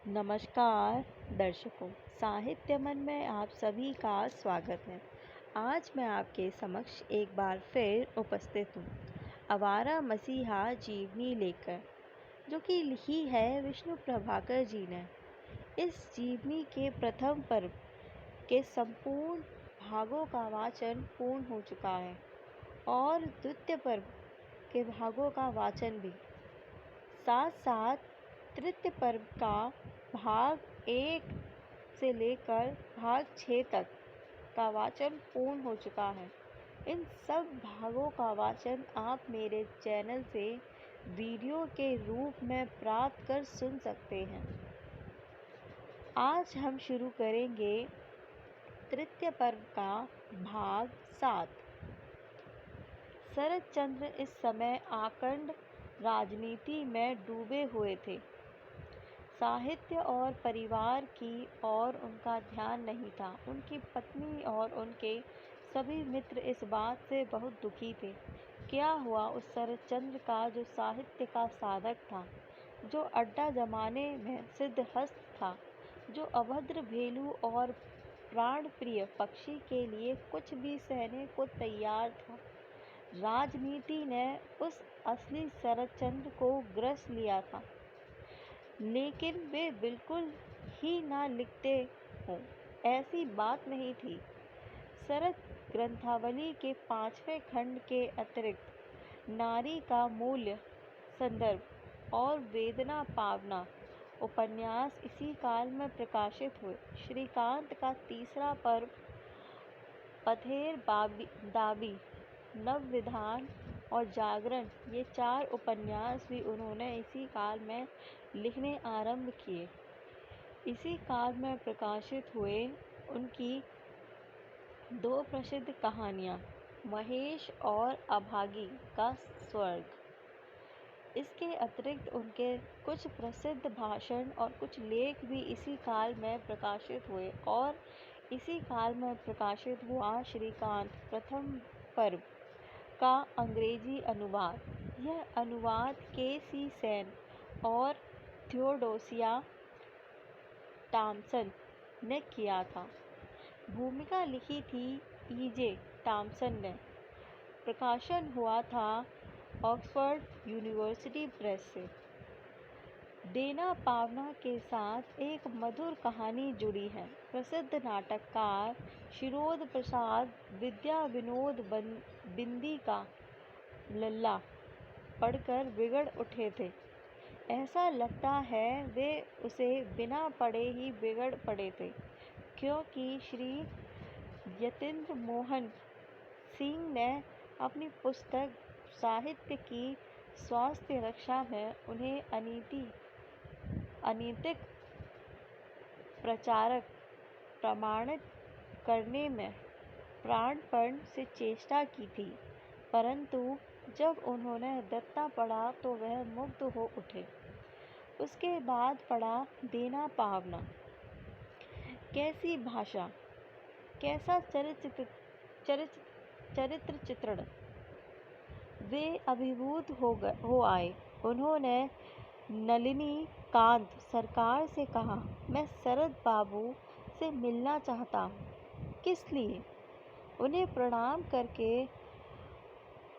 नमस्कार दर्शकों, साहित्य मन में आप सभी का स्वागत है। आज मैं आपके समक्ष एक बार फिर उपस्थित हूँ आवारा मसीहा जीवनी लेकर, जो कि लिखी है विष्णु प्रभाकर जी ने। इस जीवनी के प्रथम पर्व के संपूर्ण भागों का वाचन पूर्ण हो चुका है और द्वितीय पर्व के भागों का वाचन भी। साथ साथ तृतीय पर्व का भाग 1 से लेकर भाग 6 तक का वाचन पूर्ण हो चुका है। इन सब भागों का वाचन आप मेरे चैनल से वीडियो के रूप में प्राप्त कर सुन सकते हैं। आज हम शुरू करेंगे तृतीय पर्व का भाग 7। शरद चंद्र इस समय आकंठ राजनीति में डूबे हुए थे। साहित्य और परिवार की ओर उनका ध्यान नहीं था। उनकी पत्नी और उनके सभी मित्र इस बात से बहुत दुखी थे। क्या हुआ उस शरदचंद्र का जो साहित्य का साधक था, जो अड्डा जमाने में सिद्धहस्त था, जो अभद्र भेलू और प्राण प्रिय पक्षी के लिए कुछ भी सहने को तैयार था। राजनीति ने उस असली शरदचंद्र को ग्रस लिया था, लेकिन वे बिल्कुल ही ना लिखते हों, ऐसी बात नहीं थी। शरद ग्रंथावली के 5वें खंड के अतिरिक्त नारी का मूल्य, संदर्भ और वेदना पावना उपन्यास इसी काल में प्रकाशित हुए। श्रीकांत का तीसरा पर्व, पथेर दाबी, नवविधान और जागरण, ये 4 उपन्यास भी उन्होंने इसी काल में लिखने आरंभ किए। इसी काल में प्रकाशित हुए उनकी 2 प्रसिद्ध कहानियाँ, महेश और अभागी का स्वर्ग। इसके अतिरिक्त उनके कुछ प्रसिद्ध भाषण और कुछ लेख भी इसी काल में प्रकाशित हुए और इसी काल में प्रकाशित हुआ श्रीकांत प्रथम पर्व का अंग्रेजी अनुवाद। यह अनुवाद के.सी. सेन और थियोडोसिया टॉमसन ने किया था। भूमिका लिखी थी ई.जे. टॉमसन ने। प्रकाशन हुआ था ऑक्सफोर्ड यूनिवर्सिटी प्रेस से। देना पावना के साथ एक मधुर कहानी जुड़ी है। प्रसिद्ध नाटककार शिरोध प्रसाद विद्या विनोद बिंदी का लल्ला पढ़कर बिगड़ उठे थे। ऐसा लगता है वे उसे बिना पढ़े ही बिगड़ पड़े थे, क्योंकि श्री यतीन्द्र मोहन सिंह ने अपनी पुस्तक साहित्य की स्वास्थ्य रक्षा में उन्हें अनैतिक प्रचारक प्रमाणित करने में प्राणपण से चेष्टा की थी, परंतु जब उन्होंने दत्ता पढ़ा तो वह मुग्ध हो उठे। उसके बाद पढ़ा देना पावना। कैसी भाषा, कैसा चरित्र चित्रण! वे अभिभूत हो आए। उन्होंने नलिनी कांत सरकार से कहा, मैं शरद बाबू से मिलना चाहता हूँ। किस लिए? उन्हें प्रणाम करके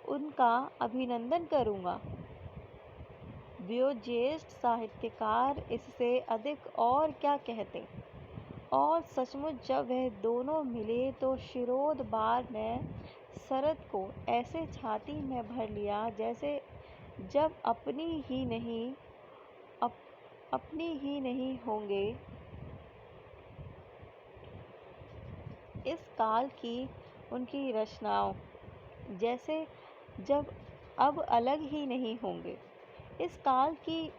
उनका अभिनंदन करूँगा। वयोज्येष्ठ साहित्यकार इससे अधिक और क्या कहते। और सचमुच जब वह दोनों मिले तो शिरोध बार ने शरद को ऐसे छाती में भर लिया जैसे जब अपनी ही नहीं होंगे। इस काल की उनकी रचनाओं जैसे जब अब अलग ही नहीं होंगे। इस काल की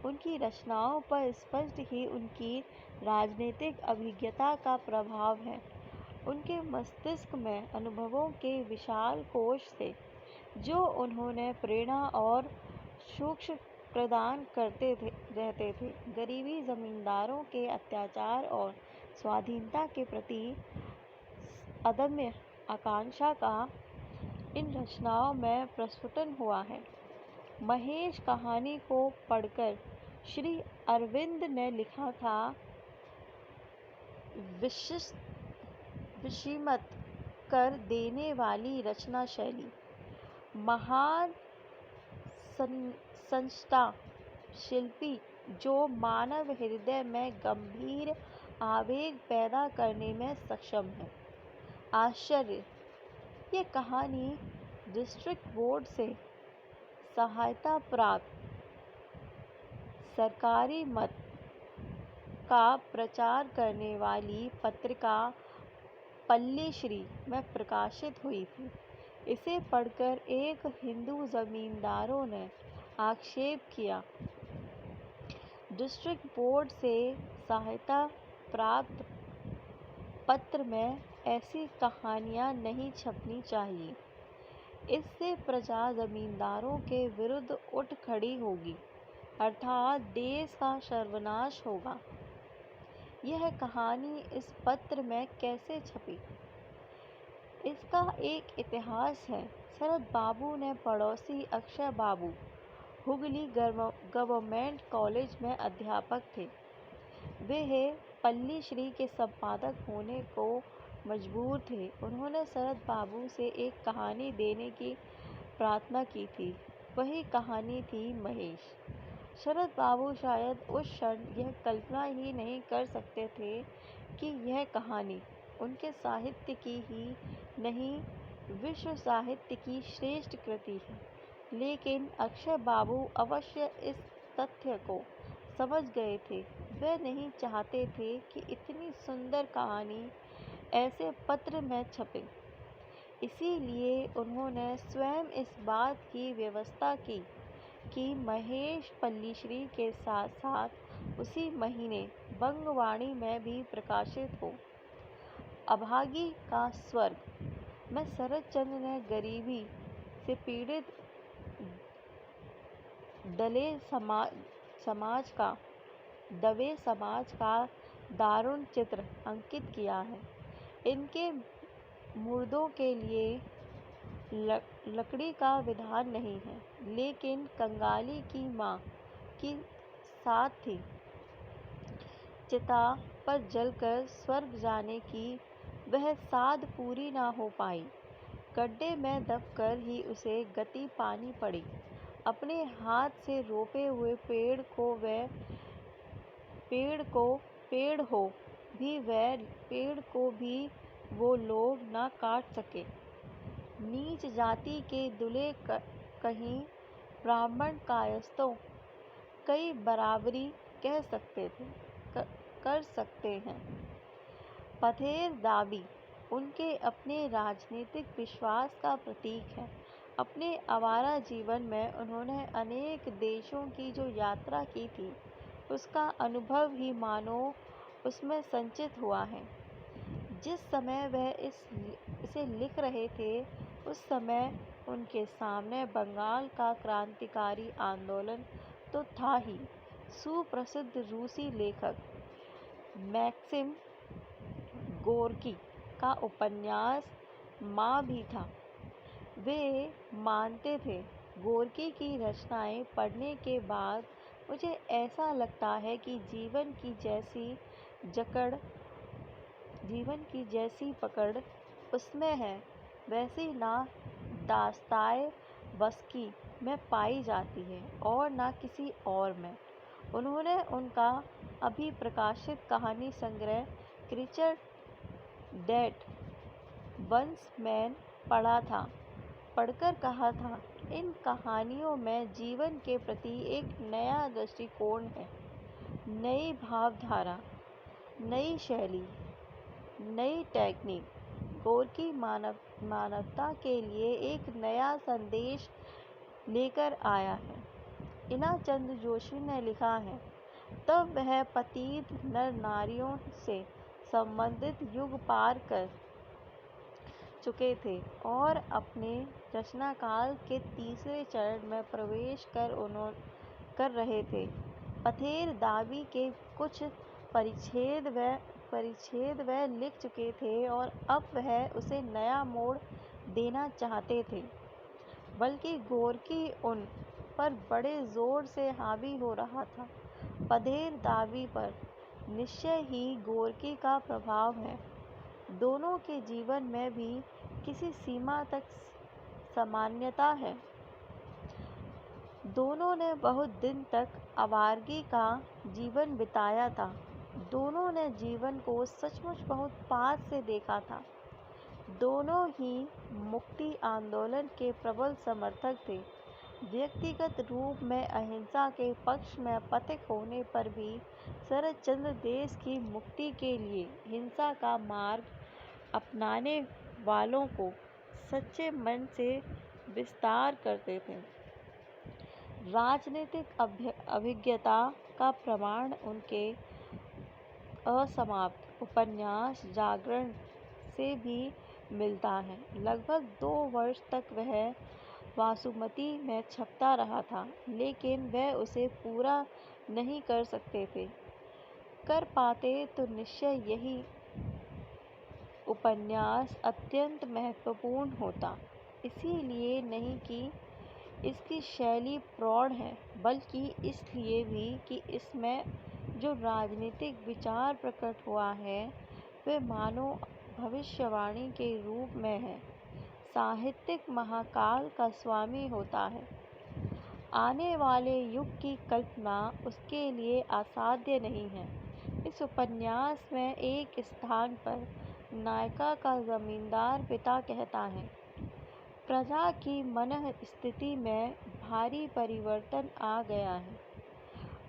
उनकी रचनाओं पर स्पष्ट ही उनकी राजनीतिक अभिज्ञता का प्रभाव है। उनके मस्तिष्क में अनुभवों के विशाल कोश थे, जो उन्होंने प्रेरणा और सूक्ष्म प्रदान करते रहते थे। गरीबी, जमींदारों के अत्याचार और स्वाधीनता के प्रति अदम्य आकांक्षा का इन रचनाओं में प्रस्फुटन हुआ है। महेश कहानी को पढ़कर श्री अरविंद ने लिखा था, विस्मित कर देने वाली रचना शैली, महान संस्था, शिल्पी जो मानव हृदय में गंभीर आवेग पैदा करने में सक्षम है। आश्चर्य, ये कहानी डिस्ट्रिक्ट बोर्ड से सहायता प्राप्त सरकारी मत का प्रचार करने वाली पत्रिका पल्लीश्री में प्रकाशित हुई थी। इसे पढ़कर एक हिंदू जमींदारों ने आक्षेप किया, डिस्ट्रिक्ट बोर्ड से सहायता प्राप्त पत्र में ऐसी कहानियां नहीं छपनी चाहिए। इससे प्रजा जमींदारों के विरुद्ध उठ खड़ी होगी, अर्थात देश का सर्वनाश होगा। यह कहानी इस पत्र में कैसे छपी? इसका एक इतिहास है। शरद बाबू ने पड़ोसी अक्षय बाबू हुगली गवर्नमेंट कॉलेज में अध्यापक थे। वे पल्लीश्री के संपादक होने को मजबूर थे। उन्होंने शरद बाबू से एक कहानी देने की प्रार्थना की थी। वही कहानी थी महेश। शरद बाबू शायद उस क्षण यह कल्पना ही नहीं कर सकते थे कि यह कहानी उनके साहित्य की ही नहीं, विश्व साहित्य की श्रेष्ठ कृति है। लेकिन अक्षय बाबू अवश्य इस तथ्य को समझ गए थे। वे नहीं चाहते थे कि इतनी सुंदर कहानी ऐसे पत्र में छपे। इसीलिए उन्होंने स्वयं इस बात की व्यवस्था की कि महेश पल्लीश्री के साथ साथ उसी महीने बंगवाणी में भी प्रकाशित हो। अभागी का स्वर्ग में शरदचंद्र ने गरीबी से पीड़ित दबे समाज का दारुण चित्र अंकित किया है। इनके मुर्दों के लिए लकड़ी का विधान नहीं है, लेकिन कंगाली की माँ की साथ थी। चिता पर जलकर स्वर्ग जाने की वह साध पूरी ना हो पाई। गड्ढे में दबकर ही उसे गति पानी पड़ी। अपने हाथ से रोपे हुए पेड़ को भी वो लोग ना काट सके। नीच जाति के दुले कहीं ब्राह्मण कायस्थों कई बराबरी कर सकते हैं। पथेर दाबी उनके अपने राजनीतिक विश्वास का प्रतीक है। अपने आवारा जीवन में उन्होंने अनेक देशों की जो यात्रा की थी, उसका अनुभव ही मानो उसमें संचित हुआ है। जिस समय वह इसे लिख रहे थे, उस समय उनके सामने बंगाल का क्रांतिकारी आंदोलन तो था ही, सुप्रसिद्ध रूसी लेखक मैक्सिम गोर्की का उपन्यास माँ भी था। वे मानते थे, गोर्की की रचनाएं पढ़ने के बाद मुझे ऐसा लगता है कि जीवन की जैसी पकड़ उसमें है, वैसी ना दास्ताएवस्की में पाई जाती है और ना किसी और में। उन्होंने उनका अभी प्रकाशित कहानी संग्रह क्रीचर डेट वंस मैन पढ़ा था। पढ़कर कहा था, इन कहानियों में जीवन के प्रति एक नया दृष्टिकोण है, नई भावधारा, नई शैली, नई टेक्निक। गोर्की मानवता के लिए एक नया संदेश लेकर आया है। इना चंद्र जोशी ने लिखा है, तब वह पतित नर नारियों से संबंधित युग पार कर चुके थे और अपने रचनाकाल के तीसरे चरण में प्रवेश कर रहे थे। पथेर दाबी के कुछ परिच्छेद वह लिख चुके थे और अब वह उसे नया मोड़ देना चाहते थे। बल्कि गोर्की उन पर बड़े जोर से हावी हो रहा था। पधेर दावी पर निश्चय ही गोरकी का प्रभाव है। दोनों के जीवन में भी किसी सीमा तक सामान्यता है। दोनों ने बहुत दिन तक आवारगी का जीवन बिताया था। दोनों ने जीवन को सचमुच बहुत पास से देखा था। दोनों ही मुक्ति आंदोलन के प्रबल समर्थक थे। व्यक्तिगत रूप में अहिंसा के पक्ष में पथिक होने पर भी शरतचंद्र देश की मुक्ति के लिए हिंसा का मार्ग अपनाने वालों को सच्चे मन से विस्तार करते थे। राजनीतिक अभिज्ञता का प्रमाण उनके असमाप्त उपन्यास जागरण से भी मिलता है। लगभग 2 वर्ष तक वह वासुमती में छपता रहा था, लेकिन वह उसे पूरा नहीं कर सकते थे। कर पाते तो निश्चय यही उपन्यास अत्यंत महत्वपूर्ण होता। इसीलिए नहीं कि इसकी शैली प्रौढ़ है, बल्कि इसलिए भी कि इसमें जो राजनीतिक विचार प्रकट हुआ है वह मानो भविष्यवाणी के रूप में है, साहित्यिक महाकाल का स्वामी होता है। आने वाले युग की कल्पना उसके लिए असाध्य नहीं है। इस उपन्यास में एक स्थान पर नायिका का जमींदार पिता कहता है, प्रजा की मनः स्थिति में भारी परिवर्तन आ गया है।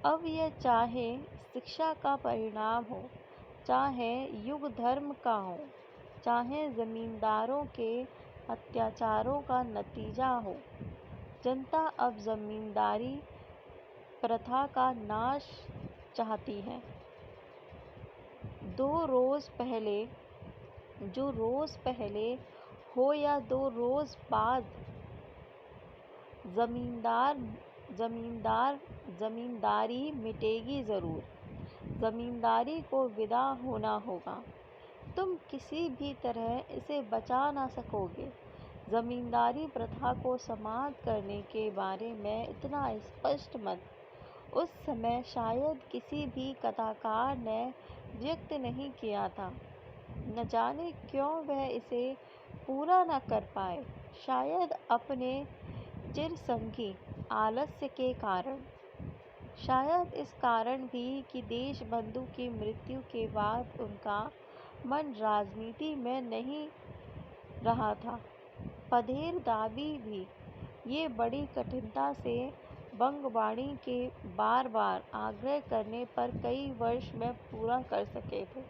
अब यह चाहे शिक्षा का परिणाम हो, चाहे युग धर्म का हो, चाहे जमींदारों के अत्याचारों का नतीजा हो, जनता अब जमींदारी प्रथा का नाश चाहती है। जो रोज पहले हो या 2 रोज बाद जमींदारी मिटेगी जरूर। जमींदारी को विदा होना होगा। तुम किसी भी तरह इसे बचा ना सकोगे। जमींदारी प्रथा को समाप्त करने के बारे में इतना स्पष्ट मत उस समय शायद किसी भी कथाकार ने व्यक्त नहीं किया था। न जाने क्यों वह इसे पूरा न कर पाए। शायद अपने चिरसंगी आलस्य के कारण, शायद इस कारण भी कि देशबंधु की मृत्यु के बाद उनका मन राजनीति में नहीं रहा था। पधेर दावी भी ये बड़ी कठिनता से बंगवाणी के बार बार आग्रह करने पर कई वर्ष में पूरा कर सके थे।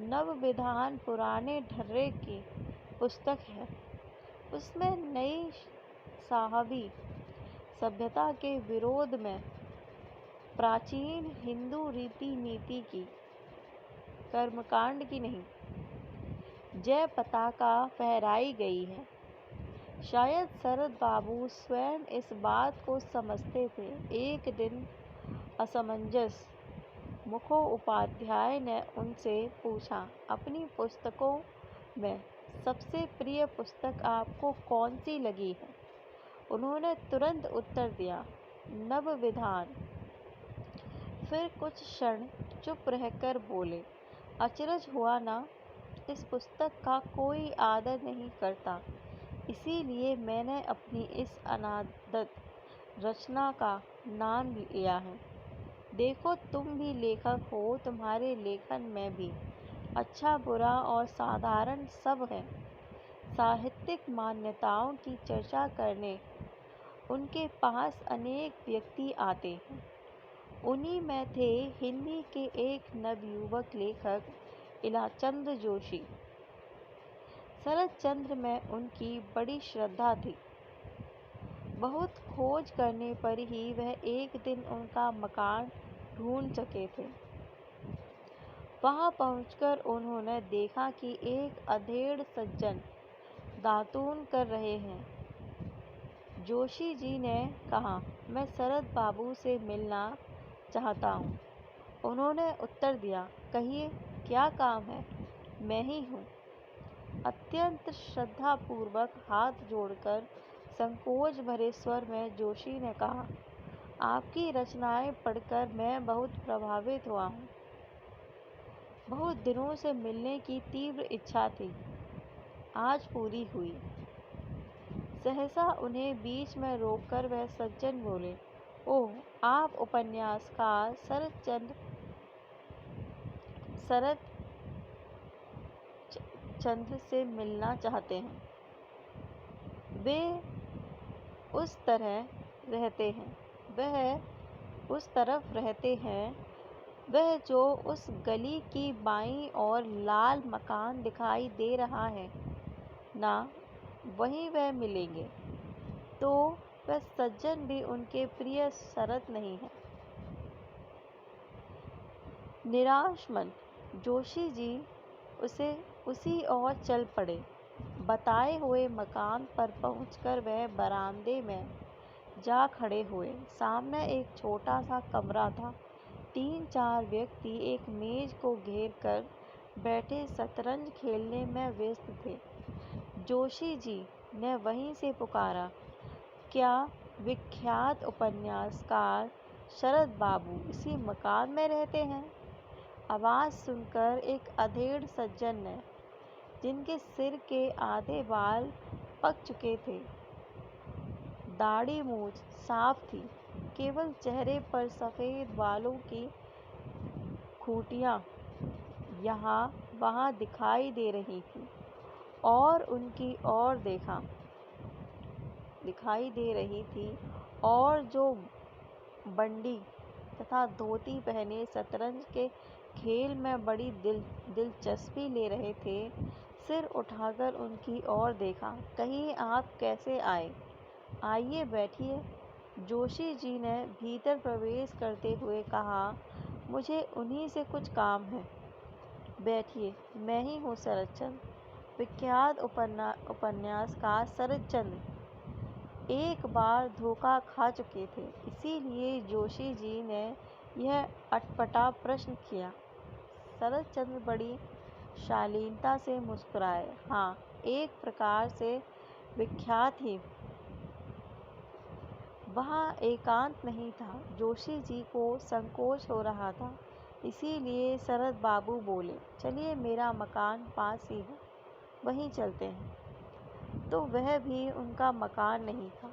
नवविधान पुराने ढर्रे की पुस्तक है। उसमें नई साहबी सभ्यता के विरोध में प्राचीन हिंदू रीति नीति की, कर्मकांड की नहीं, जय पताका फहराई गई है। शायद शरद बाबू स्वयं इस बात को समझते थे। एक दिन असमंजस मुखोपाध्याय ने उनसे पूछा, अपनी पुस्तकों में सबसे प्रिय पुस्तक आपको कौन सी लगी है? उन्होंने तुरंत उत्तर दिया, नवविधान। फिर कुछ क्षण चुप रहकर बोले, अचरज हुआ ना, इस पुस्तक का कोई आदर नहीं करता, इसीलिए मैंने अपनी इस अनादत रचना का नाम लिया है। देखो, तुम भी लेखक हो, तुम्हारे लेखन में भी अच्छा बुरा और साधारण सब है। साहित्यिक मान्यताओं की चर्चा करने उनके पास अनेक व्यक्ति आते हैं। उन्हीं में थे हिंदी के एक नवयुवक लेखक इलाचंद जोशी। शरतचंद्र में उनकी बड़ी श्रद्धा थी। बहुत खोज करने पर ही वह एक दिन उनका मकान ढूंढ सके थे। वहां पहुंचकर उन्होंने देखा कि एक अधेड़ सज्जन दातून कर रहे हैं। जोशी जी ने कहा, मैं शरद बाबू से मिलना चाहता हूँ। उन्होंने उत्तर दिया, कहिए, क्या काम है? मैं ही हूँ। अत्यंत श्रद्धापूर्वक हाथ जोड़कर संकोच भरे स्वर में जोशी ने कहा, आपकी रचनाएं पढ़कर मैं बहुत प्रभावित हुआ हूँ। बहुत दिनों से मिलने की तीव्र इच्छा थी, आज पूरी हुई। सहसा उन्हें बीच में रोककर वह सज्जन बोले, ओह, आप उपन्यासकार शरत चंद्र से मिलना चाहते हैं। वे उस तरह रहते हैं वह उस तरफ रहते हैं, वह जो उस गली की बाईं ओर लाल मकान दिखाई दे रहा है ना, वहीं वह मिलेंगे। तो वह सज्जन भी उनके प्रिय शरत नहीं है। निराश मन जोशी जी उसी ओर चल पड़े। बताए हुए मकान पर पहुंचकर वह बरामदे में जा खड़े हुए। सामने एक छोटा सा कमरा था। 3-4 व्यक्ति एक मेज को घेर कर बैठे शतरंज खेलने में व्यस्त थे। जोशी जी ने वहीं से पुकारा, क्या विख्यात उपन्यासकार शरद बाबू इसी मकान में रहते हैं? आवाज़ सुनकर एक अधेड़ सज्जन ने, जिनके सिर के आधे बाल पक चुके थे, दाढ़ी मूछ साफ थी, केवल चेहरे पर सफ़ेद बालों की खूंटियाँ यहाँ वहाँ दिखाई दे रही थी, और उनकी ओर दिखाई दे रही थी, और जो बंडी तथा धोती पहने शतरंज के खेल में बड़ी दिलचस्पी ले रहे थे, सिर उठाकर उनकी ओर देखा। कहीं आप कैसे आए? आइए बैठिए। जोशी जी ने भीतर प्रवेश करते हुए कहा, मुझे उन्हीं से कुछ काम है। बैठिए, मैं ही हूँ शरतचंद्र, विख्यात उपन्यासकार शरतचंद्र। एक बार धोखा खा चुके थे, इसीलिए जोशी जी ने यह अटपटा प्रश्न किया। शरतचंद्र बड़ी शालीनता से मुस्कुराए। हाँ, एक प्रकार से विख्यात ही। वहाँ एकांत नहीं था। जोशी जी को संकोच हो रहा था, इसीलिए शरद बाबू बोले, चलिए, मेरा मकान पास ही है, वहीं चलते हैं। तो वह भी उनका मकान नहीं था।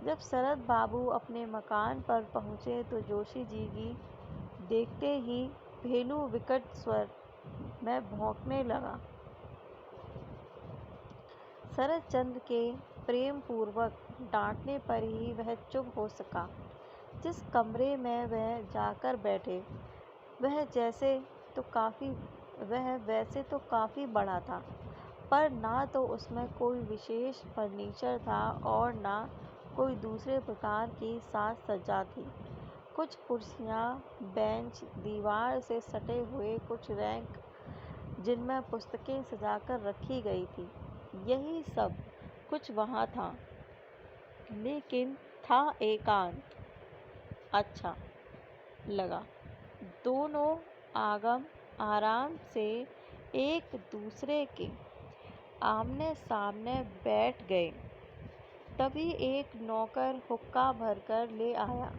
जब शरद बाबू अपने मकान पर पहुँचे तो जोशी जी की देखते ही भेलू विकट स्वर में भौंकने लगा। शरतचंद्र के प्रेम पूर्वक डांटने पर ही वह चुप हो सका। जिस कमरे में वह जाकर बैठे, वह वैसे तो काफ़ी बड़ा था, पर ना तो उसमें कोई विशेष फर्नीचर था और ना कोई दूसरे प्रकार की साज सज्जा थी। कुछ कुर्सियाँ, बेंच, दीवार से सटे हुए कुछ रैक जिनमें पुस्तकें सजाकर रखी गई थी, यही सब कुछ वहाँ था। लेकिन था एकांत। अच्छा लगा। दोनों आराम से एक दूसरे के आमने सामने बैठ गए। तभी एक नौकर हुक्का भरकर ले आया।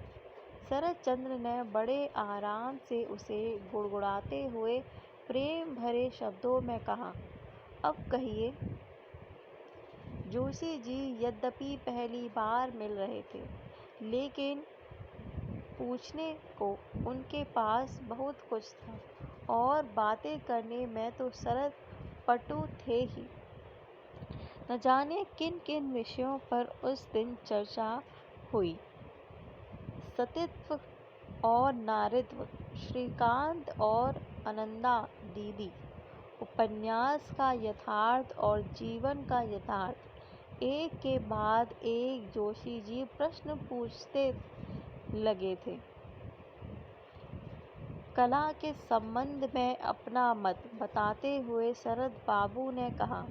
शरतचंद्र ने बड़े आराम से उसे गुड़गुड़ाते हुए प्रेम भरे शब्दों में कहा, अब कहिए। जोशी जी यद्यपि पहली बार मिल रहे थे, लेकिन पूछने को उनके पास बहुत कुछ था, और बातें करने में तो शरद पटु थे ही। न जाने किन किन विषयों पर उस दिन चर्चा हुई। सतीत्व और नारीत्व, श्रीकांत और आनंदा दीदी, उपन्यास का यथार्थ और जीवन का यथार्थ, एक के बाद एक जोशी जी प्रश्न पूछते लगे थे। कला के संबंध में अपना मत बताते हुए शरद बाबू ने कहा,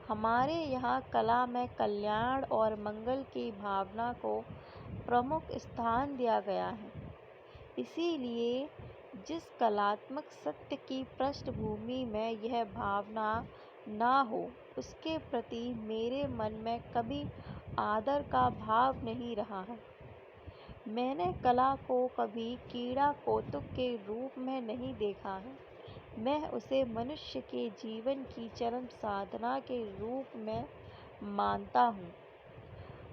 हमारे यहाँ कला में कल्याण और मंगल की भावना को प्रमुख स्थान दिया गया है। इसीलिए जिस कलात्मक सत्य की पृष्ठभूमि में यह भावना ना हो, उसके प्रति मेरे मन में कभी आदर का भाव नहीं रहा है। मैंने कला को कभी कीड़ा कौतुक के रूप में नहीं देखा है। मैं उसे मनुष्य के जीवन की चरम साधना के रूप में मानता हूँ।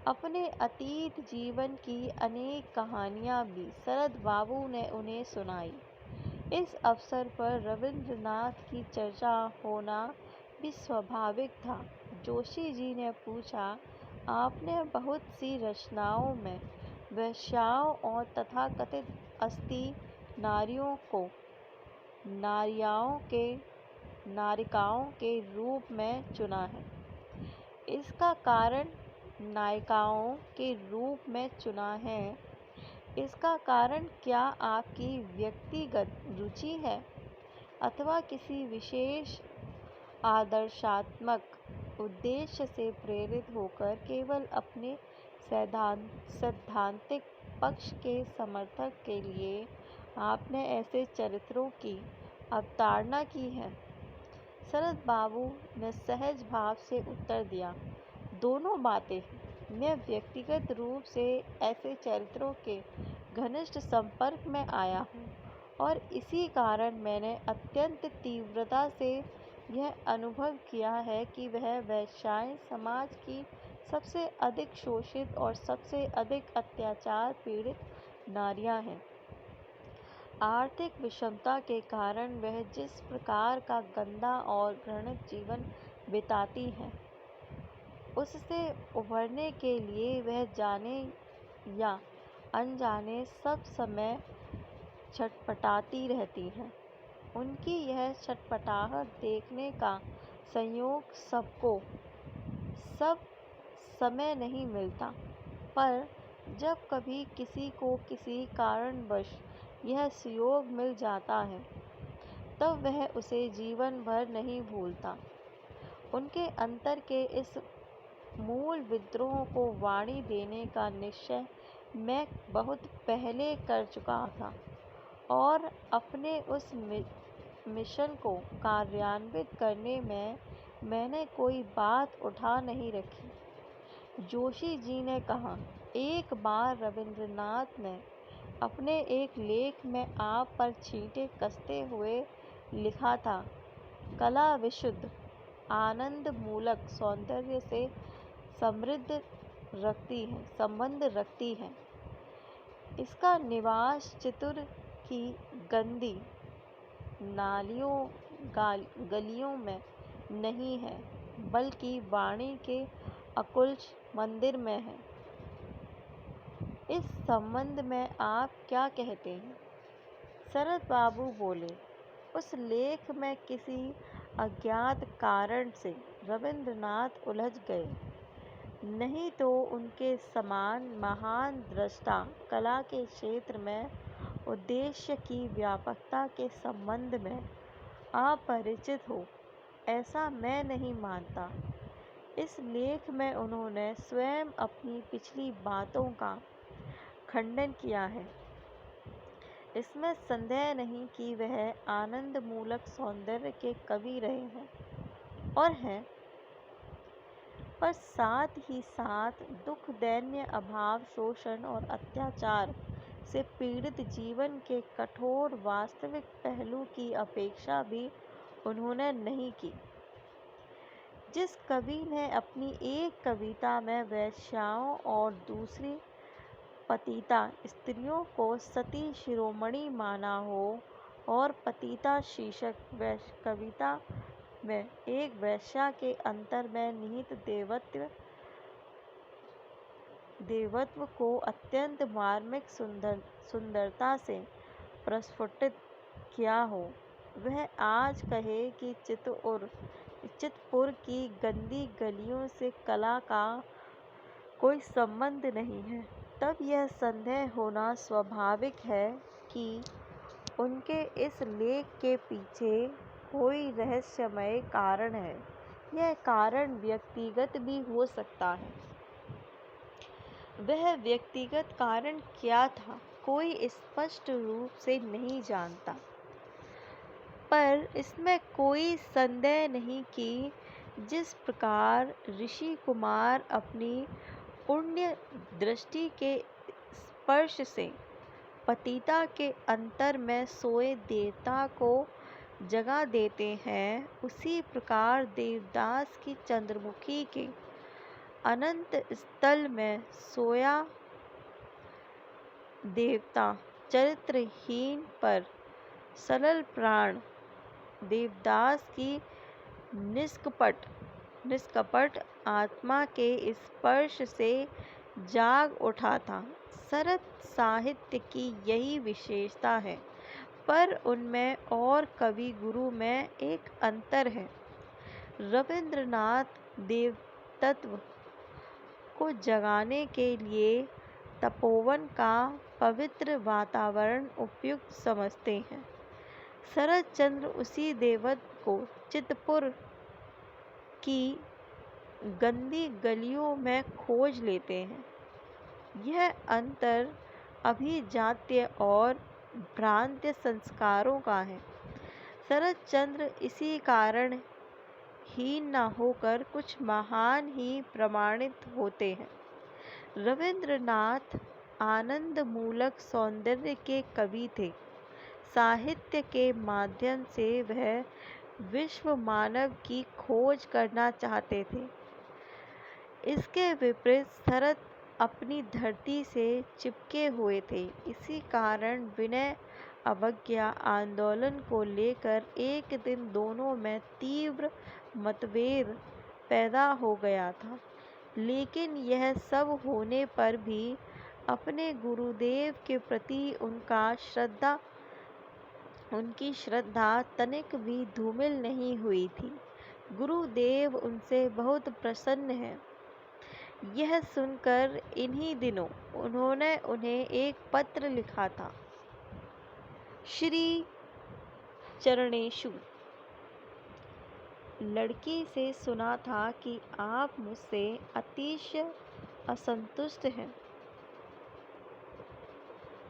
अपने अतीत जीवन की अनेक कहानियाँ भी शरद बाबू ने उन्हें सुनाई। इस अवसर पर रविंद्रनाथ की चर्चा होना भी स्वाभाविक था। जोशी जी ने पूछा, आपने बहुत सी रचनाओं में वेश्याओं और तथाकथित अस्ती नारियों को नारिकाओं के रूप में चुना है। इसका कारण नायिकाओं के रूप में चुना है। इसका कारण क्या आपकी व्यक्तिगत रुचि है अथवा किसी विशेष आदर्शात्मक उद्देश्य से प्रेरित होकर केवल अपने सैद्धांतिक पक्ष के समर्थक के लिए आपने ऐसे चरित्रों की अवतारणा की है? शरद बाबू ने सहज भाव से उत्तर दिया, दोनों बातें हैं। मैं व्यक्तिगत रूप से ऐसे चरित्रों के घनिष्ठ संपर्क में आया हूँ और इसी कारण मैंने अत्यंत तीव्रता से यह अनुभव किया है कि वह वेश्याएं समाज की सबसे अधिक शोषित और सबसे अधिक अत्याचार पीड़ित नारियां हैं। आर्थिक विषमता के कारण वह जिस प्रकार का गंदा और घृणित जीवन बिताती हैं, उससे उभरने के लिए वह जाने या अनजाने सब समय छटपटाती रहती हैं। उनकी यह छटपटाहट देखने का संयोग सबको सब समय नहीं मिलता, पर जब कभी किसी को किसी कारणवश यह सुयोग मिल जाता है, तब वह उसे जीवन भर नहीं भूलता। उनके अंतर के इस मूल विद्रोह को वाणी देने का निश्चय मैं बहुत पहले कर चुका था और अपने उस मिशन को कार्यान्वित करने में मैंने कोई बात उठा नहीं रखी। जोशी जी ने कहा, एक बार रविंद्रनाथ ने अपने एक लेख में आप पर छींटे कसते हुए लिखा था, कला विशुद्ध आनंद मूलक सौंदर्य से संबंध रखती है। इसका निवास चितुर की गंदी गलियों में नहीं है, बल्कि वाणी के अकुलश मंदिर में है। इस संबंध में आप क्या कहते हैं? शरद बाबू बोले, उस लेख में किसी अज्ञात कारण से रविंद्रनाथ उलझ गए, नहीं तो उनके समान महान दृष्टा कला के क्षेत्र में उद्देश्य की व्यापकता के संबंध में अपरिचित हो, ऐसा मैं नहीं मानता। इस लेख में उन्होंने स्वयं अपनी पिछली बातों का खंडन किया है। इसमें संदेह नहीं कि वह आनंद मूलक सौंदर्य के कवि रहे हैं और हैं, पर साथ ही साथ दुख, दैन्य, अभाव, शोषण और अत्याचार से पीड़ित जीवन के कठोर वास्तविक पहलू की अपेक्षा भी उन्होंने नहीं की। जिस कवि ने अपनी एक कविता में वेश्याओं और दूसरी पतिता स्त्रियों को सती शिरोमणि माना हो और पतिता शीर्षक कविता में एक वेश्या के अंतर में निहित देवत्व को अत्यंत मार्मिक सुंदरता से प्रस्फुटित किया हो, वह आज कहे कि चितपुर की गंदी गलियों से कला का कोई संबंध नहीं है, तब यह संदेह होना स्वाभाविक है कि उनके इस लेख के पीछे कोई रहस्यमय कारण है। यह कारण व्यक्तिगत भी हो सकता है। वह व्यक्तिगत कारण क्या था, कोई स्पष्ट रूप से नहीं जानता, पर इसमें कोई संदेह नहीं कि जिस प्रकार ऋषि कुमार अपनी पुण्य दृष्टि के स्पर्श से पतिता के अंतर में सोए देवता को जगा देते हैं, उसी प्रकार देवदास की चंद्रमुखी के अनंत स्थल में सोया देवता चरित्रहीन पर सरल प्राण देवदास की निष्कपट आत्मा के स्पर्श से जाग उठा था। शरत साहित्य की यही विशेषता है, पर उनमें और कवि गुरु में एक अंतर है। रविंद्रनाथ देवतत्व को जगाने के लिए तपोवन का पवित्र वातावरण उपयुक्त समझते हैं। शरत चंद्र उसी देवत्व को चितपुर की गंदी गलियों में खोज लेते हैं। यह अंतर अभिजात्य और भ्रांत्य संस्कारों का है। शरत चंद्र इसी कारण हीन न होकर कुछ महान ही प्रमाणित होते हैं। रविंद्रनाथ आनंद मूलक सौंदर्य के कवि थे। साहित्य के माध्यम से वह विश्व मानव की खोज करना चाहते थे। इसके विपरीत शरत अपनी धरती से चिपके हुए थे। इसी कारण विनय अवज्ञा आंदोलन को लेकर एक दिन दोनों में तीव्र मतभेद पैदा हो गया था। लेकिन यह सब होने पर भी अपने गुरुदेव के प्रति उनकी श्रद्धा तनिक भी धूमिल नहीं हुई थी। गुरुदेव उनसे बहुत प्रसन्न हैं। यह सुनकर इन्हीं दिनों उन्होंने उन्हें एक पत्र लिखा था। श्री चरणेषु, लड़की से सुना था कि आप मुझसे अतिशय असंतुष्ट हैं।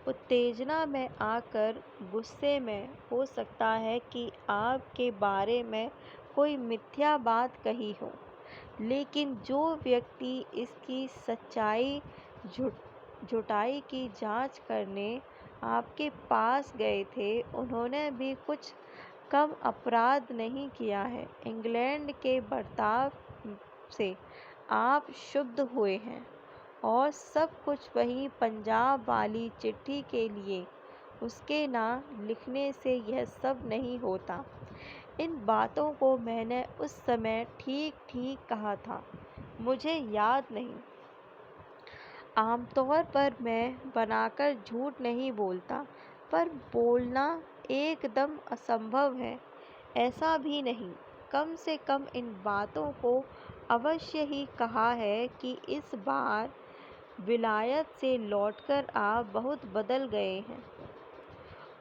उत्तेजना में आकर गुस्से में हो सकता है कि आपके बारे में कोई मिथ्या बात कही हो, लेकिन जो व्यक्ति इसकी सच्चाई झूठाई की जांच करने आपके पास गए थे, उन्होंने भी कुछ कम अपराध नहीं किया है। इंग्लैंड के बर्ताव से आप क्षुब्ध हुए हैं और सब कुछ वही पंजाब वाली चिट्ठी के लिए उसके नाम लिखने से यह सब नहीं होता। इन बातों को मैंने उस समय ठीक ठीक कहा था, मुझे याद नहीं। आमतौर पर मैं बनाकर झूठ नहीं बोलता, पर बोलना एकदम असंभव है ऐसा भी नहीं। कम से कम इन बातों को अवश्य ही कहा है कि इस बार विलायत से लौटकर आप बहुत बदल गए हैं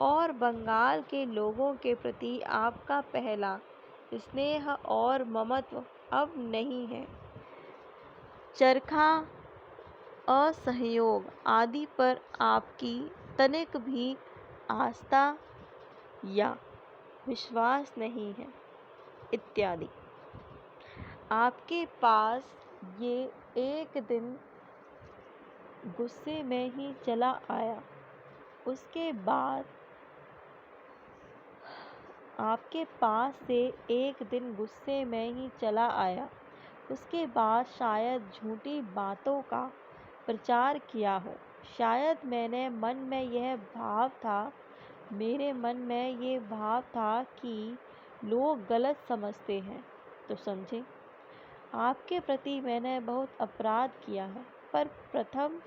और बंगाल के लोगों के प्रति आपका पहला स्नेह और ममत्व अब नहीं है। चरखा, असहयोग आदि पर आपकी तनिक भी आस्था या विश्वास नहीं है, इत्यादि। आपके पास ये एक दिन गुस्से में ही चला आया। उसके बाद आपके पास से एक दिन गुस्से में ही चला आया। उसके बाद शायद झूठी बातों का प्रचार किया हो। शायद मेरे मन में ये भाव था कि लोग गलत समझते हैं, तो समझें। आपके प्रति मैंने बहुत अपराध किया है, पर प्रथम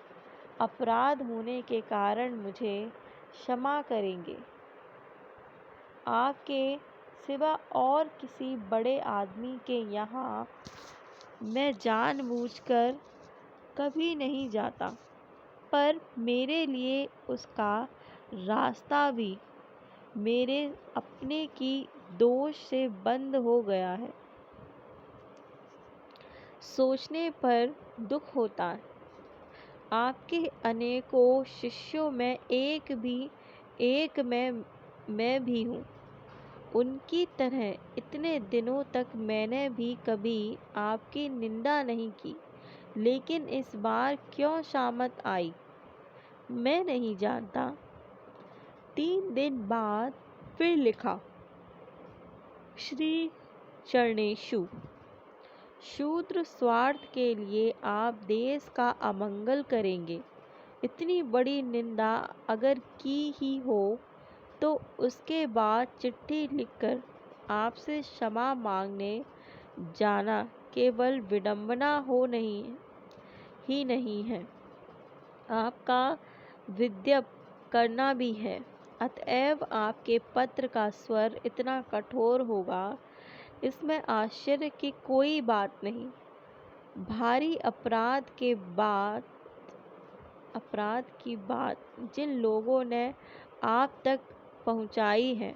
अपराध होने के कारण मुझे क्षमा करेंगे। आपके सिवा और किसी बड़े आदमी के यहाँ मैं जानबूझकर कभी नहीं जाता, पर मेरे लिए उसका रास्ता भी मेरे अपने की दोष से बंद हो गया है। सोचने पर दुख होता है। आपके अनेकों शिष्यों में एक मैं भी हूँ। उनकी तरह इतने दिनों तक मैंने भी कभी आपकी निंदा नहीं की, लेकिन इस बार क्यों शामत आई? मैं नहीं जानता। 3 दिन बाद फिर लिखा, श्री चरणेशु, शूद्र स्वार्थ के लिए आप देश का अमंगल करेंगे। इतनी बड़ी निंदा अगर की ही हो तो उसके बाद चिट्ठी लिखकर आपसे क्षमा मांगने जाना केवल विडंबना ही नहीं है, आपका विद्यप करना भी है। अतएव आपके पत्र का स्वर इतना कठोर होगा, इसमें आश्चर्य की कोई बात नहीं। भारी अपराध की बात जिन लोगों ने आप तक पहुंचाई है,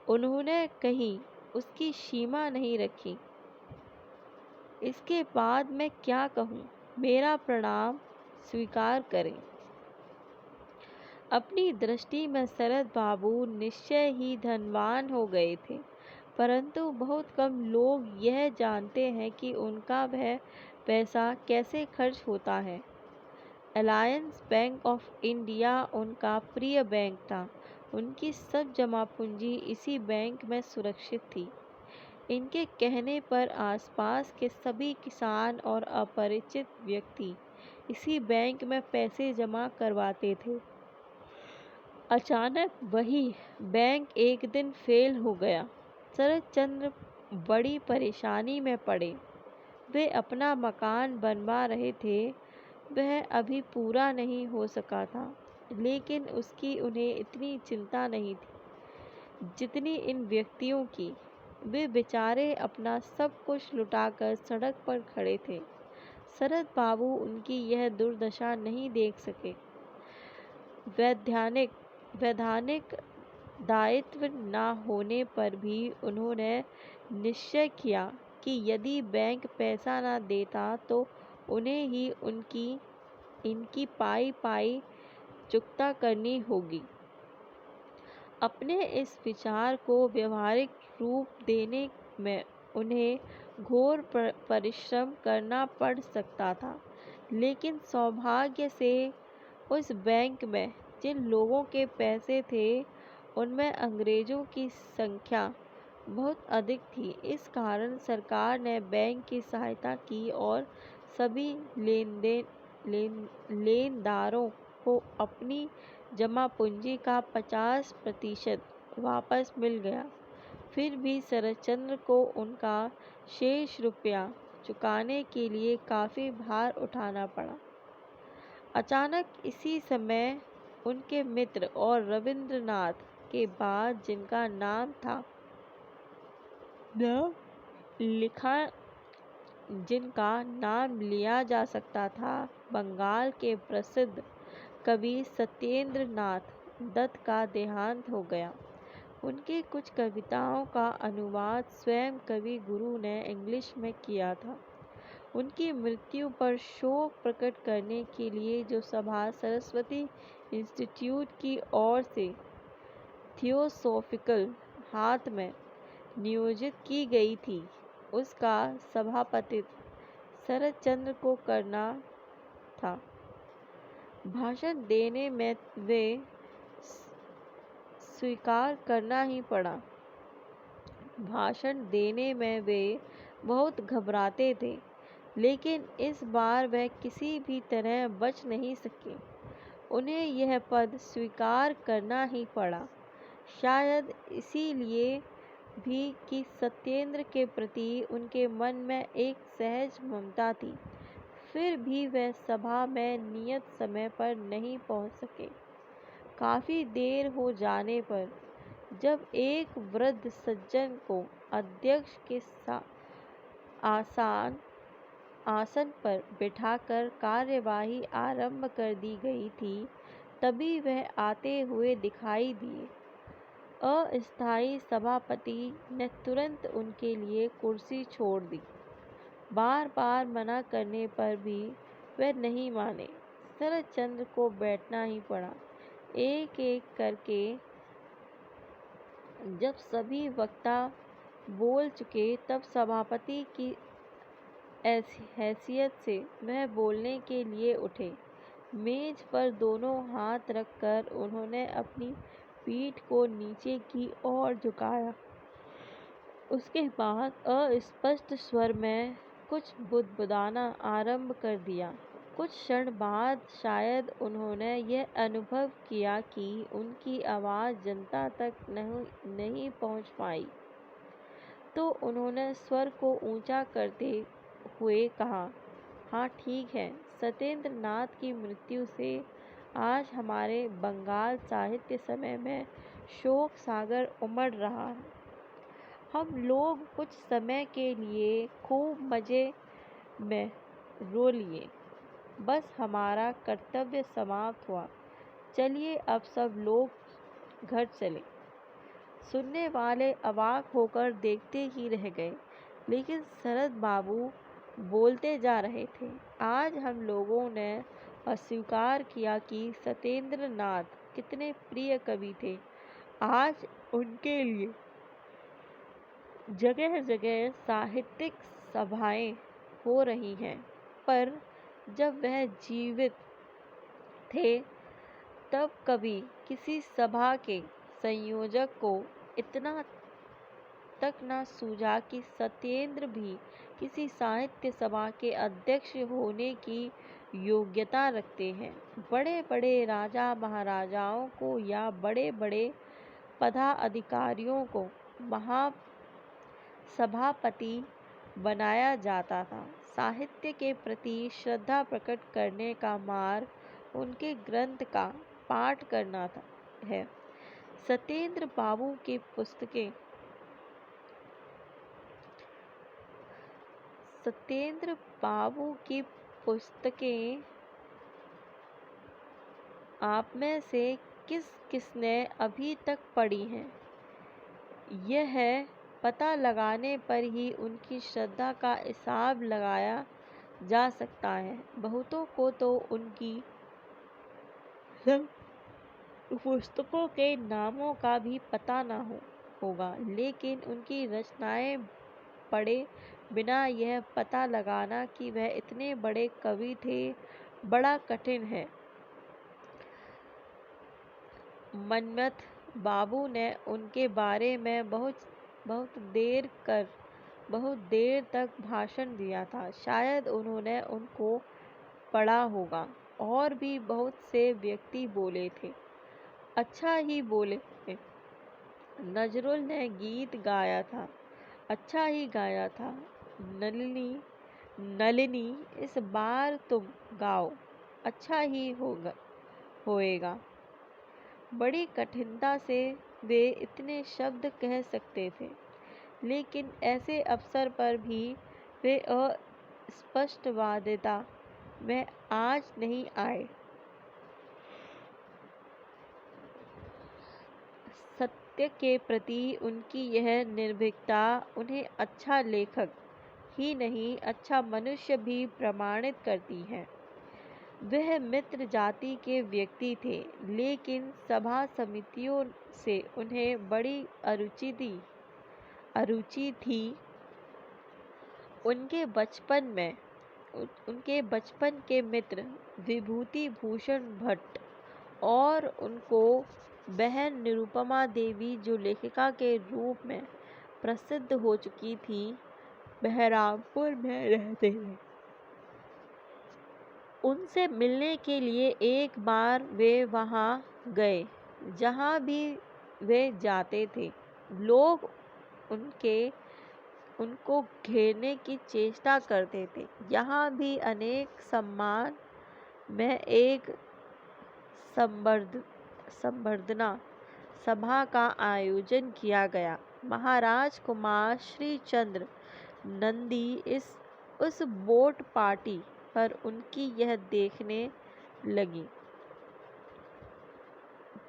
उन्होंने कहीं उसकी सीमा नहीं रखी। इसके बाद मैं क्या कहूँ? मेरा प्रणाम स्वीकार करें। अपनी दृष्टि में शरद बाबू निश्चय ही धनवान हो गए थे, परंतु बहुत कम लोग यह जानते हैं कि उनका वह पैसा कैसे खर्च होता है। अलायंस बैंक ऑफ इंडिया उनका प्रिय बैंक था। उनकी सब जमा पूंजी इसी बैंक में सुरक्षित थी। इनके कहने पर आसपास के सभी किसान और अपरिचित व्यक्ति इसी बैंक में पैसे जमा करवाते थे। अचानक वही बैंक एक दिन फेल हो गया। शरदचंद्र बड़ी परेशानी में पड़े। वे अपना मकान बनवा रहे थे, वह अभी पूरा नहीं हो सका था, लेकिन उसकी उन्हें इतनी चिंता नहीं थी जितनी इन व्यक्तियों की। वे बेचारे अपना सब कुछ लुटाकर सड़क पर खड़े थे। शरद बाबू उनकी यह दुर्दशा नहीं देख सके। वैधानिक दायित्व न होने पर भी उन्होंने निश्चय किया कि यदि बैंक पैसा न देता तो उन्हें ही इनकी पाई चुकता करनी होगी। अपने इस विचार को व्यवहारिक रूप देने में उन्हें घोर परिश्रम करना पड़ सकता था, लेकिन सौभाग्य से उस बैंक में जिन लोगों के पैसे थे, उनमें अंग्रेजों की संख्या बहुत अधिक थी। इस कारण सरकार ने बैंक की सहायता की और सभी लेनदारों को अपनी जमा पूंजी का 50% वापस मिल गया। फिर भी शरदचंद्र को उनका शेष रुपया चुकाने के लिए काफ़ी भार उठाना पड़ा। अचानक इसी समय उनके मित्र और रविंद्रनाथ के बाद जिनका नाम था जिनका नाम लिया जा सकता था, बंगाल के प्रसिद्ध कवि सत्येंद्र नाथ दत्त का देहांत हो गया। उनकी कुछ कविताओं का अनुवाद स्वयं कवि गुरु ने इंग्लिश में किया था। उनकी मृत्यु पर शोक प्रकट करने के लिए जो सभा सरस्वती इंस्टीट्यूट की ओर से थियोसॉफिकल हाथ में नियोजित की गई थी, उसका सभापतित्व शरदचंद्र को करना था। भाषण देने में वे स्वीकार करना ही पड़ा। भाषण देने में वे बहुत घबराते थे, लेकिन इस बार वह किसी भी तरह बच नहीं सके। उन्हें यह पद स्वीकार करना ही पड़ा। शायद इसीलिए भी कि सत्येंद्र के प्रति उनके मन में एक सहज ममता थी। फिर भी वह सभा में नियत समय पर नहीं पहुंच सके। काफ़ी देर हो जाने पर जब एक वृद्ध सज्जन को अध्यक्ष के आसन पर बिठाकर कार्यवाही आरंभ कर दी गई थी, तभी वह आते हुए दिखाई दिए। अस्थायी सभापति ने तुरंत उनके लिए कुर्सी छोड़ दी। बार बार मना करने पर भी वे नहीं माने। शरदचंद्र को बैठना ही पड़ा। एक एक करके जब सभी वक्ता बोल चुके, तब सभापति की हैसियत से वह बोलने के लिए उठे। मेज पर दोनों हाथ रखकर उन्होंने अपनी पीठ को नीचे की ओर झुकाया। उसके बाद अस्पष्ट स्वर में कुछ बुदबुदाना आरंभ कर दिया। कुछ क्षण बाद शायद उन्होंने यह अनुभव किया कि उनकी आवाज़ जनता तक नहीं पहुंच पाई, तो उन्होंने स्वर को ऊंचा करते हुए कहा, हाँ ठीक है, सत्येंद्र नाथ की मृत्यु से आज हमारे बंगाल साहित्य समय में शोक सागर उमड़ रहा है। हम लोग कुछ समय के लिए खूब मज़े में रो लिए, बस हमारा कर्तव्य समाप्त हुआ। चलिए अब सब लोग घर चले। सुनने वाले अवाक होकर देखते ही रह गए, लेकिन शरद बाबू बोलते जा रहे थे। आज हम लोगों ने अस्वीकार किया कि सत्येंद्र नाथ कितने प्रिय कवि थे। आज उनके लिए जगह जगह साहित्यिक सभाएं हो रही हैं, पर जब वह जीवित थे तब कभी किसी सभा के संयोजक को इतना तक न सूझा कि सत्येंद्र भी किसी साहित्य सभा के अध्यक्ष होने की योग्यता रखते हैं। बड़े बड़े राजा महाराजाओं को या बड़े बड़े पदाधिकारियों को महासभापति बनाया जाता था। साहित्य के प्रति श्रद्धा प्रकट करने का मार्ग उनके ग्रंथ का पाठ करना है। सत्येंद्र बाबू की पुस्तकें आप में से किस किसने अभी तक पढ़ी हैं? यह पता लगाने पर ही उनकी श्रद्धा का हिसाब लगाया जा सकता है। बहुतों को तो उनकी पुस्तकों के नामों का भी पता न होगा, लेकिन उनकी रचनाएं पढ़े बिना यह पता लगाना कि वह इतने बड़े कवि थे, बड़ा कठिन है। मनमथ बाबू ने उनके बारे में बहुत देर तक भाषण दिया था। शायद उन्होंने उनको पढ़ा होगा। और भी बहुत से व्यक्ति बोले थे, अच्छा ही बोले थे। नजरुल ने गीत गाया था, अच्छा ही गाया था। नलिनी इस बार तुम गाओ, अच्छा ही होएगा। बड़ी कठिनता से वे इतने शब्द कह सकते थे, लेकिन ऐसे अवसर पर भी वे अस्पष्टवादिता में आज नहीं आए। सत्य के प्रति उनकी यह निर्भीकता उन्हें अच्छा लेखक ही नहीं, अच्छा मनुष्य भी प्रमाणित करती है। वह मित्र जाति के व्यक्ति थे, लेकिन सभा समितियों से उन्हें बड़ी अरुचि थी। उनके बचपन के मित्र विभूति भूषण भट्ट और उनको बहन निरुपमा देवी, जो लेखिका के रूप में प्रसिद्ध हो चुकी थी, बहरामपुर में रहते थे। उनसे मिलने के लिए एक बार वे वहाँ गए। जहाँ भी वे जाते थे, लोग उनको घेरने की चेष्टा करते थे। यहाँ भी अनेक सम्मान में एक संबर्धना सभा का आयोजन किया गया। महाराज कुमार श्री चंद्र नंदी उस बोट पार्टी पर उनकी यह देखने लगी।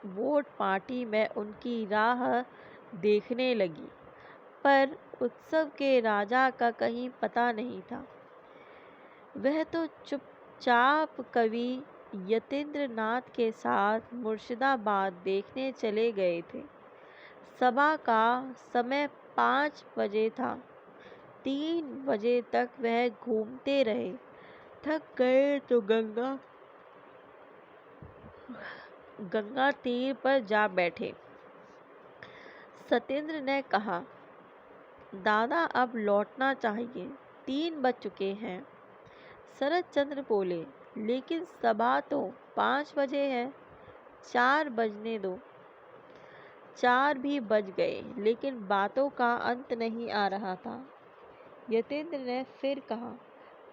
बोट पार्टी में उनकी राह देखने लगी, पर उत्सव के राजा का कहीं पता नहीं था। वह तो चुपचाप कवि यतीन्द्र नाथ के साथ मुर्शिदाबाद देखने चले गए थे। सभा का समय 5 बजे था। 3 बजे तक वह घूमते रहे। थक गए तो गंगा गंगा तीर पर जा बैठे। सत्येंद्र ने कहा, दादा अब लौटना चाहिए, 3 बज चुके हैं। शरद चंद्र बोले, लेकिन सभा तो 5 बजे है, 4 बजने दो। 4 भी बज गए, लेकिन बातों का अंत नहीं आ रहा था। यतेंद्र ने फिर कहा,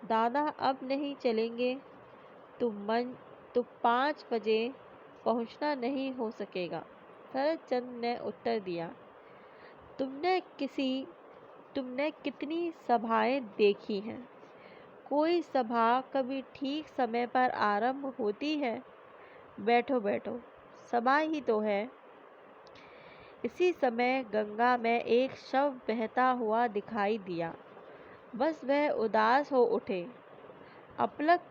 दादा अब नहीं चलेंगे तो 5 बजे पहुंचना नहीं हो सकेगा। शरद चंद्र ने उत्तर दिया, तुमने कितनी सभाएं देखी हैं? कोई सभा कभी ठीक समय पर आरंभ होती है? बैठो बैठो, सभा ही तो है। इसी समय गंगा में एक शव बहता हुआ दिखाई दिया। बस वह उदास हो उठे, अपलक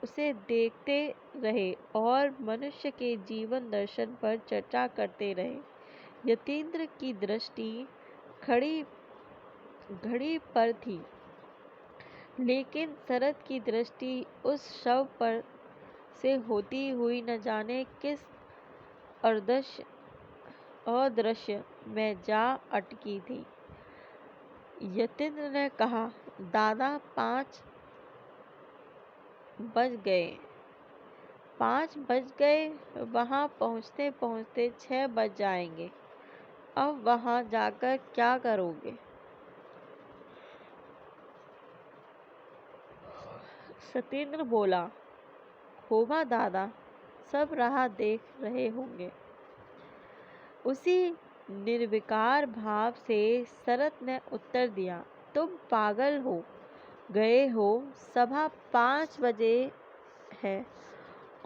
उसे देखते रहे और मनुष्य के जीवन दर्शन पर चर्चा करते रहे। यतीन्द्र की दृष्टि खड़ी घड़ी पर थी, लेकिन शरद की दृष्टि उस शव पर से होती हुई न जाने किस अदृश्य में जा अटकी थी। यतीन्द्र ने कहा, दादा 5 बज गए। 5 बज गए, वहां पहुंचते पहुंचते 6 बज जाएंगे। अब वहां जाकर क्या करोगे? सत्येंद्र बोला, होगा दादा, सब राह देख रहे होंगे। उसी निर्विकार भाव से शरद ने उत्तर दिया, तुम पागल हो गए हो, सभा 5 बजे है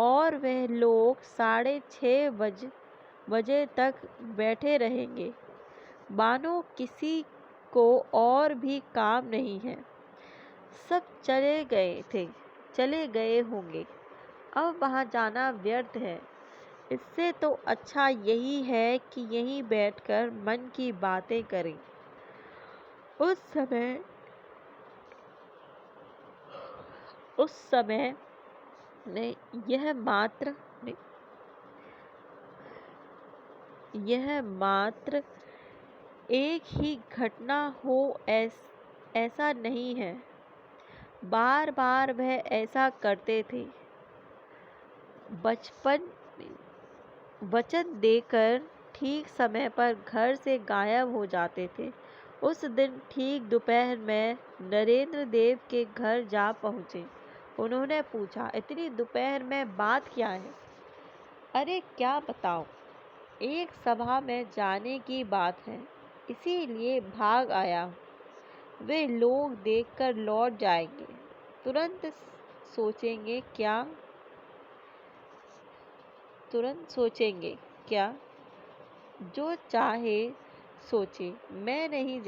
और वह लोग 6:30 बजे तक बैठे रहेंगे, मानो किसी को और भी काम नहीं है। सब चले गए होंगे, अब वहां जाना व्यर्थ है। इससे तो अच्छा यही है कि यहीं बैठकर मन की बातें करें। उस समय ने यह मात्र एक ही घटना हो ऐसा नहीं है। बार बार वह ऐसा करते थे। वचन देकर ठीक समय पर घर से गायब हो जाते थे। उस दिन ठीक दोपहर में नरेंद्र देव के घर जा पहुँचे। उन्होंने पूछा, इतनी दोपहर में बात क्या है? अरे क्या बताओ, एक सभा में जाने की बात है, इसीलिए भाग आया। वे लोग देखकर लौट जाएंगे, तुरंत सोचेंगे क्या? जो चाहे सोचे, मैं नहीं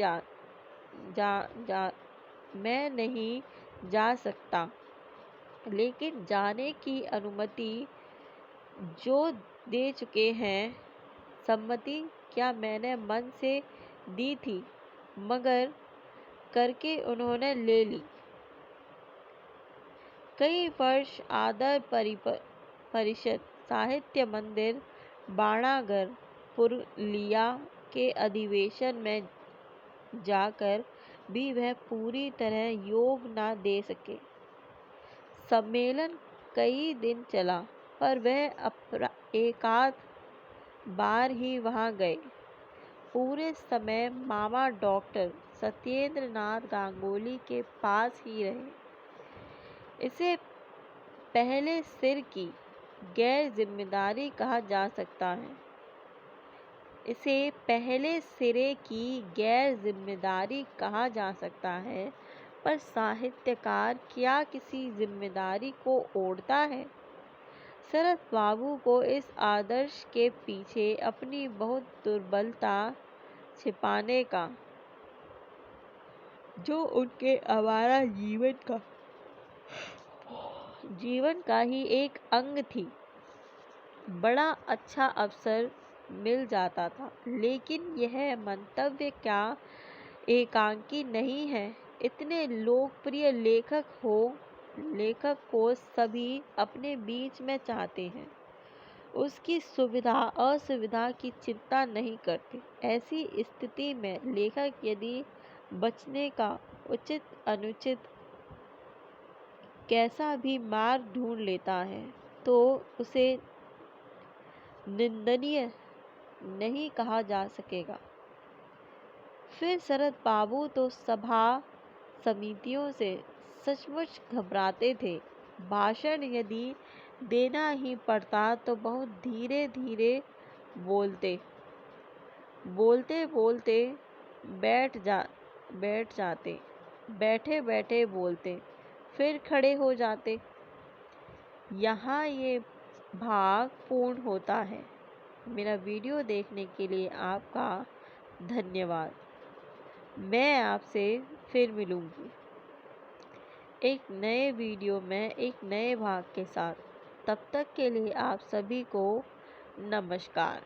जा सकता, लेकिन जाने की अनुमति जो दे चुके हैं। सम्मति क्या मैंने मन से दी थी, मगर करके उन्होंने ले ली। कई वर्ष आदर परिषद, साहित्य मंदिर, बाणागर, पुरलिया के अधिवेशन में जाकर भी वह पूरी तरह योग न दे सके। सम्मेलन कई दिन चला, पर वह एकाध बार ही वहां गए। पूरे समय मामा डॉक्टर सत्येंद्र नाथ गांगुली के पास ही रहे। इसे पहले सिर की गैर जिम्मेदारी कहा जा सकता है। इसे पहले सिरे की गैर जिम्मेदारी कहा जा सकता है, पर साहित्यकार क्या किसी जिम्मेदारी को ओढ़ता है? शरद बाबू को इस आदर्श के पीछे अपनी बहुत दुर्बलता छिपाने का, जो उनके आवारा जीवन का ही एक अंग थी, बड़ा अच्छा अवसर मिल जाता था। लेकिन यह मंतव्य क्या एकांकी नहीं है? इतने लोकप्रिय लेखक को सभी अपने बीच में चाहते हैं। उसकी सुविधा असुविधा की चिंता नहीं करते। ऐसी स्थिति में लेखक यदि बचने का उचित अनुचित कैसा भी मार्ग ढूंढ लेता है तो उसे निंदनीय नहीं कहा जा सकेगा। फिर शरद बाबू तो सभा समितियों से सचमुच घबराते थे। भाषण यदि देना ही पड़ता तो बहुत धीरे धीरे बोलते बोलते बोलते बैठ जाते, बैठे बैठे बोलते, फिर खड़े हो जाते। यहाँ ये भाग पूर्ण होता है। मेरा वीडियो देखने के लिए आपका धन्यवाद। मैं आपसे फिर मिलूंगी एक नए वीडियो में एक नए भाग के साथ। तब तक के लिए आप सभी को नमस्कार।